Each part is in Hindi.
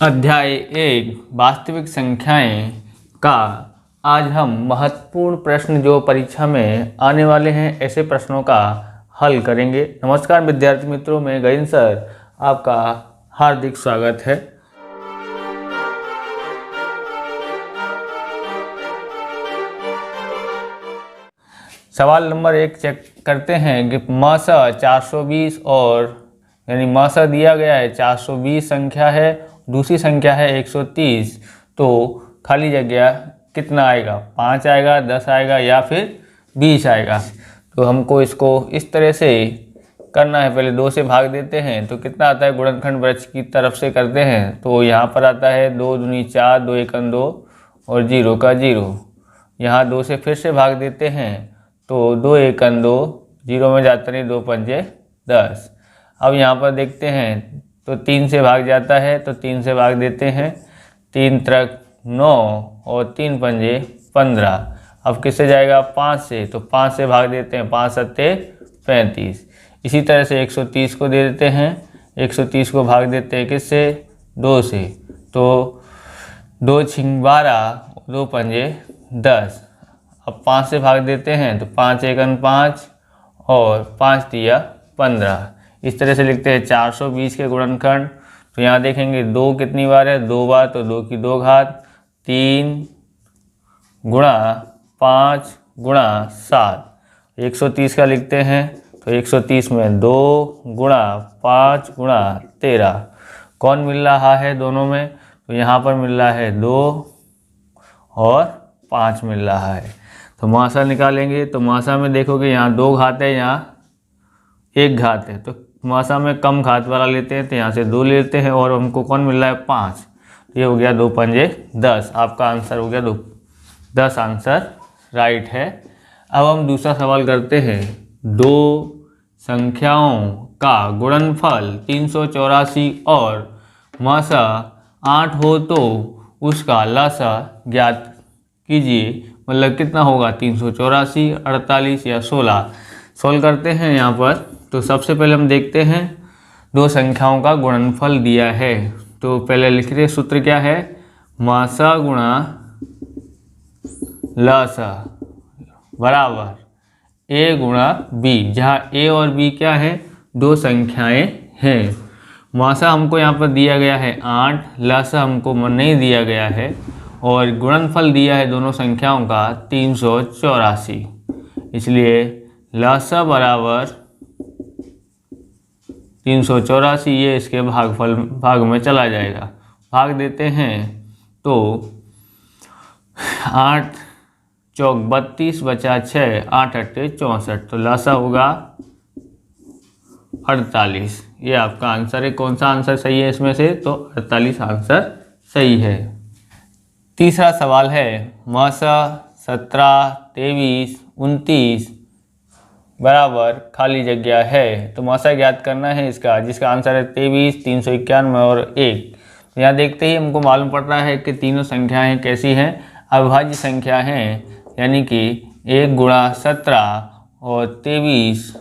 अध्याय 1 वास्तविक संख्याएं का आज हम महत्वपूर्ण प्रश्न जो परीक्षा में आने वाले हैं ऐसे प्रश्नों का हल करेंगे। नमस्कार विद्यार्थी मित्रों, मैं गगन सर आपका हार्दिक स्वागत है। सवाल नंबर 1 चेक करते हैं कि मासा 420 और यानी मासा दिया गया है 420 संख्या है, दूसरी संख्या है 130, तो खाली जगह कितना आएगा? 5 आएगा, 10 आएगा या फिर 20 आएगा। तो हमको इसको इस तरह से करना है। पहले 2 से भाग देते हैं तो कितना आता है, गुणनखंड वृक्ष की तरफ से करते हैं तो यहाँ पर आता है 2 दूनी 4, 2 एकम 2 और 0 का 0। यहाँ 2 से फिर से भाग देते हैं तो 2 एकम 2, 0 में जाता नहीं, 2 पंजे 10। अब यहाँ पर देखते हैं तो 3 से भाग जाता है तो 3 से भाग देते हैं, 3 त्रिक 9 और 3 पंजे 15। अब किससे जाएगा? 5 से, तो 5 से भाग देते हैं, 5 सत्ते 35। इसी तरह से 130 को दे देते हैं, 130 को भाग देते हैं किससे? 2 से, तो 2 छिंग 12, 2 पंजे 10। अब 5 से भाग देते हैं तो 5 एकम 5 और 5 तिया 15। इस तरह से लिखते हैं 420 के गुणनखंड। तो यहाँ देखेंगे 2 कितनी बार है? 2 बार, तो 2 की 2 घात, 3 गुणा 5 गुणा 7। 130 का लिखते हैं तो 130 में 2 गुणा 5 गुणा 13। कौन मिल रहा है दोनों में? तो यहाँ पर मिल रहा है 2 और 5 मिल रहा है। तो मासा निकालेंगे तो मासा में देखोगे यहाँ 2 घात है, यहाँ 1 घात है, तो मासा में कम घात वाला लेते हैं तो यहाँ से 2 लेते हैं और हमको कौन मिल रहा है? 5। तो ये हो गया 2 पंजे 10। आपका आंसर हो गया 10 आंसर राइट है। अब हम दूसरा सवाल करते हैं। 2 संख्याओं का गुणनफल 384 और मासा 8 हो तो उसका लसा ज्ञात कीजिए। मतलब कितना होगा? 384, 48 या 16। सॉल्व करते हैं यहाँ पर। तो सबसे पहले हम देखते हैं 2 संख्याओं का गुणनफल दिया है, तो पहले लिख रहे सूत्र क्या है? मासा गुणा लसा बराबर a गुणा b, जहाँ a और b क्या है? 2 संख्याएं हैं। मासा हमको यहाँ पर दिया गया है 8, लसा हमको नहीं दिया गया है और गुणनफल दिया है दोनों संख्याओं का 384। इसलिए लसा बराबर 384, ये इसके भाग में चला जाएगा। भाग देते हैं तो 8 चौक 32 बचा 6, 8 अट्ठे 64, तो लसा होगा 48। ये आपका आंसर है। कौन सा आंसर सही है इसमें से? तो 48 आंसर सही है। तीसरा सवाल है मासा 17, 23, 29 बराबर खाली जगह है, तो मासा ज्ञात करना है इसका, जिसका आंसर है 23, 391 और 1। तो यहाँ देखते ही हमको मालूम पड़ रहा है कि तीनों संख्याएं कैसी हैं? अविभाज्य संख्या हैं, यानी कि 1 गुणा 17 और 23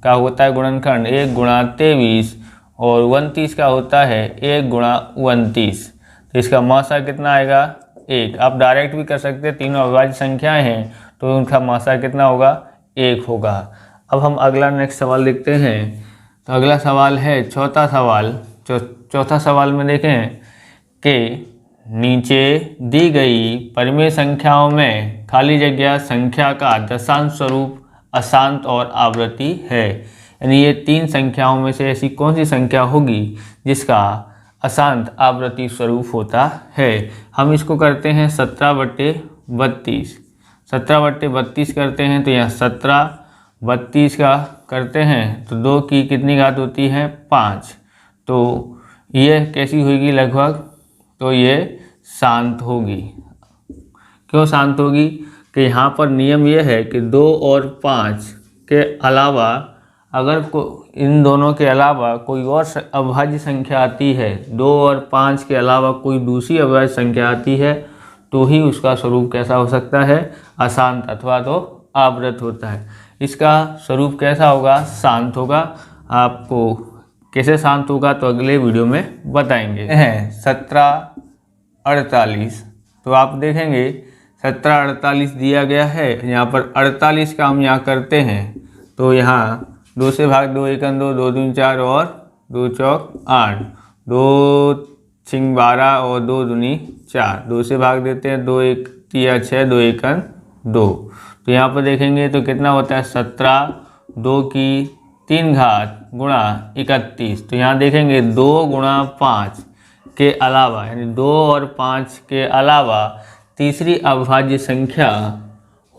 का होता है गुणनखंड 1 गुणा 23 और 29 का होता है 1 गुणा 29। तो इसका मासा कितना आएगा? 1। आप डायरेक्ट भी कर सकते हैं, तीनों अविभाज्य संख्याएं हैं तो उनका मासा कितना होगा? 1 होगा। अब हम अगला नेक्स्ट सवाल देखते हैं। तो अगला सवाल है चौथा सवाल। चौथा सवाल में देखें कि नीचे दी गई परिमेय संख्याओं में खाली जगह संख्या का दशांश स्वरूप अशांत और आवृत्ति है। यानी ये 3 संख्याओं में से ऐसी कौन सी संख्या होगी जिसका अशांत आवृत्ति स्वरूप होता है? हम इसको करते हैं 17/32। 17/32 करते हैं तो यहाँ 17, 32 का करते हैं तो 2 की कितनी घात होती है? 5। तो ये कैसी होगी लगभग? तो ये शांत होगी। क्यों शांत होगी? कि यहाँ पर नियम ये है कि 2 और 5 के अलावा अगर इन दोनों के अलावा कोई और अविभाज्य संख्या आती है, 2 और 5 के अलावा कोई दूसरी अविभाज्य संख्या आती है, तो ही उसका स्वरूप कैसा हो सकता है? अशांत अथवा तो आवृत होता है। इसका स्वरूप कैसा होगा? शांत होगा। आपको कैसे शांत होगा तो अगले वीडियो में बताएंगे। हैं 1748, तो आप देखेंगे 1748 दिया गया है। यहाँ पर 48 का हम यहाँ करते हैं तो यहाँ 2 से भाग 2 एकम 2, 2 दूनी 4 और 2 चौक 8, 2 छिंग 12 और 2 दूनी 4, 2 से भाग देते हैं 2 एक 3 6, 2 एकम 2। तो यहाँ पर देखेंगे तो कितना होता है 17, 2 की 3 घात गुणा 31। तो यहाँ देखेंगे 2 गुणा 5 के अलावा यानी 2 और 5 के अलावा तीसरी अविभाज्य संख्या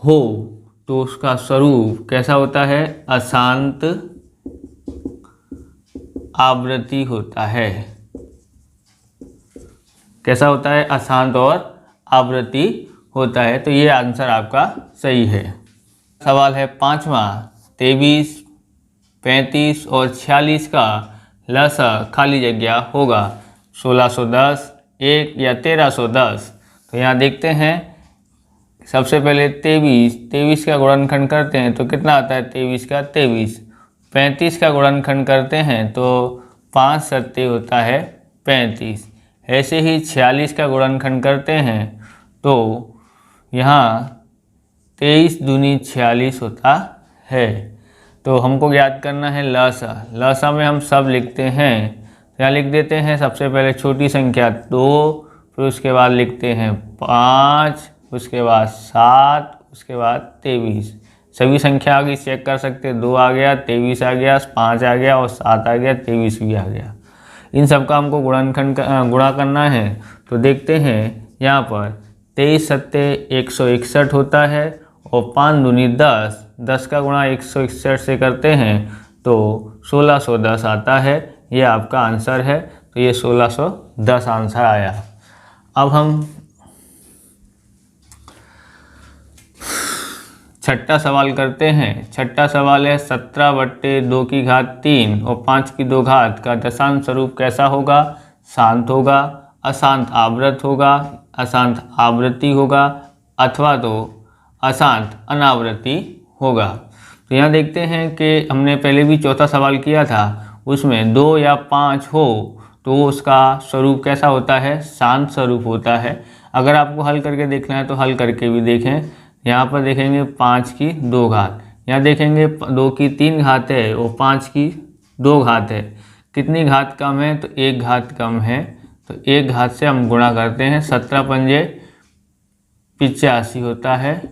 हो तो उसका स्वरूप कैसा होता है? अशांत आवृत्ति होता है। कैसा होता है? अशांत और आवृत्ति होता है। तो ये आंसर आपका सही है। सवाल है 5वां, 23, 35 और 46 का लसा खाली जगह होगा 1610, 1 या 1310। तो यहाँ देखते हैं सबसे पहले 23 का गुणनखंड करते हैं तो कितना आता है? 23 का 23। 35 का गुणनखंड करते हैं तो 5 सत्ते होता है 35। ऐसे ही 46 का गुणनखंड करते हैं तो यहाँ 23 दूनी 46 होता है। तो हमको याद करना है लसा। लसा में हम सब लिखते हैं। यहाँ लिख देते हैं सबसे पहले छोटी संख्या 2, फिर उसके बाद लिखते हैं 5, उसके बाद 7, उसके बाद 23। सभी संख्या आगे चेक कर सकते हैं। 2 आ गया, 23 आ गया, 5 आ गया और 7 आ गया, 23 भी आ गया। इन सब का हमको गुणा करना है। तो देखते हैं यहाँ पर 23 सत्ते 161 होता है और 5 दूनी 10, 10 का गुणा 161 से करते हैं तो 1610 आता है। ये आपका आंसर है। तो ये 1610 आंसर आया। अब हम छठा सवाल करते हैं। छठा सवाल है 17/2 की घात 3 और 5 की 2 घात का दशांश स्वरूप कैसा होगा? शांत होगा, अशांत आवृत होगा, अशांत आवृत्ति होगा अथवा तो अशांत अनावृत्ति होगा। तो यहाँ देखते हैं कि हमने पहले भी चौथा सवाल किया था, उसमें 2 या 5 हो तो उसका स्वरूप कैसा होता है? शांत स्वरूप होता है। अगर आपको हल करके देखना है तो हल करके भी देखें। यहाँ पर देखेंगे 5 की 2 घात, यहाँ देखेंगे 2 की 3 घात है और 5 की 2 घात है। कितनी घात कम है? तो 1 घात कम है। तो 1 घात से हम गुणा करते हैं। 17 पंजे 85 होता है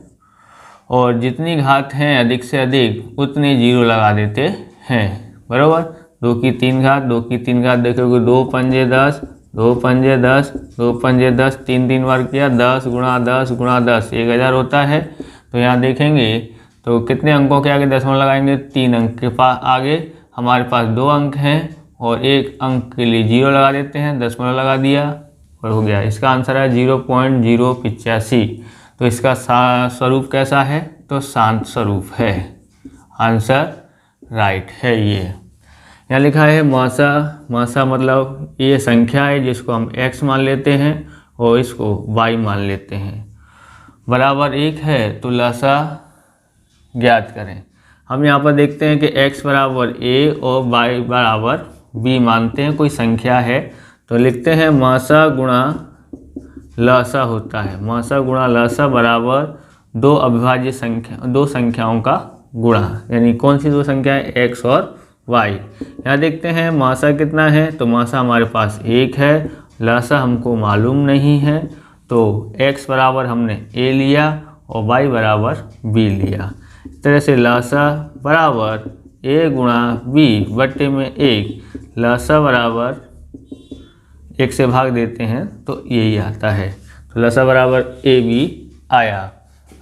और जितनी घात हैं अधिक से अधिक उतने 0 लगा देते हैं। बराबर। 2 की 3 घात, 2 की 3 घात देखोगे 2 पंजे 10, 2 पंजे 10, 2 पंजे 10, 3 बार किया 10 गुणा 10 गुणा 10 1000 होता है। तो यहाँ देखेंगे तो कितने अंकों के आगे दशमलव लगाएंगे? 3 अंक के पास आगे हमारे पास 2 अंक हैं और 1 अंक के लिए 0 लगा देते हैं, दशमलव लगा दिया और हो गया। इसका आंसर है 0.085। तो इसका स्वरूप कैसा है? तो शांत स्वरूप है। आंसर राइट है। ये यहाँ लिखा है मासा। मासा मतलब ये संख्या है जिसको हम x मान लेते हैं और इसको y मान लेते हैं। बराबर 1 है तो लसा ज्ञात करें। हम यहाँ पर देखते हैं कि x बराबर a और y बराबर b मानते हैं। कोई संख्या है तो लिखते हैं मासा गुणा लसा होता है। मासा गुणा लसा बराबर 2 अविभाज्य संख्या, 2 संख्याओं का गुणा। यानी कौन सी 2 संख्या है? x और y। यहाँ देखते हैं मासा कितना है तो मासा हमारे पास 1 है, लसा हमको मालूम नहीं है तो x बराबर हमने a लिया और y बराबर b लिया। इस तरह से लसा बराबर a गुणा b बट्टे में 1, लसा बराबर 1 से भाग देते हैं तो यही आता है। तो लसा बराबर a b आया।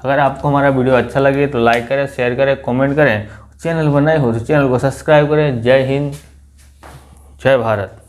अगर आपको हमारा वीडियो अच्छा लगे तो लाइक करें, शेयर करें, कमेंट करें। चैनल पर नए हो तो चैनल को सब्सक्राइब करें। जय हिंद, जय भारत।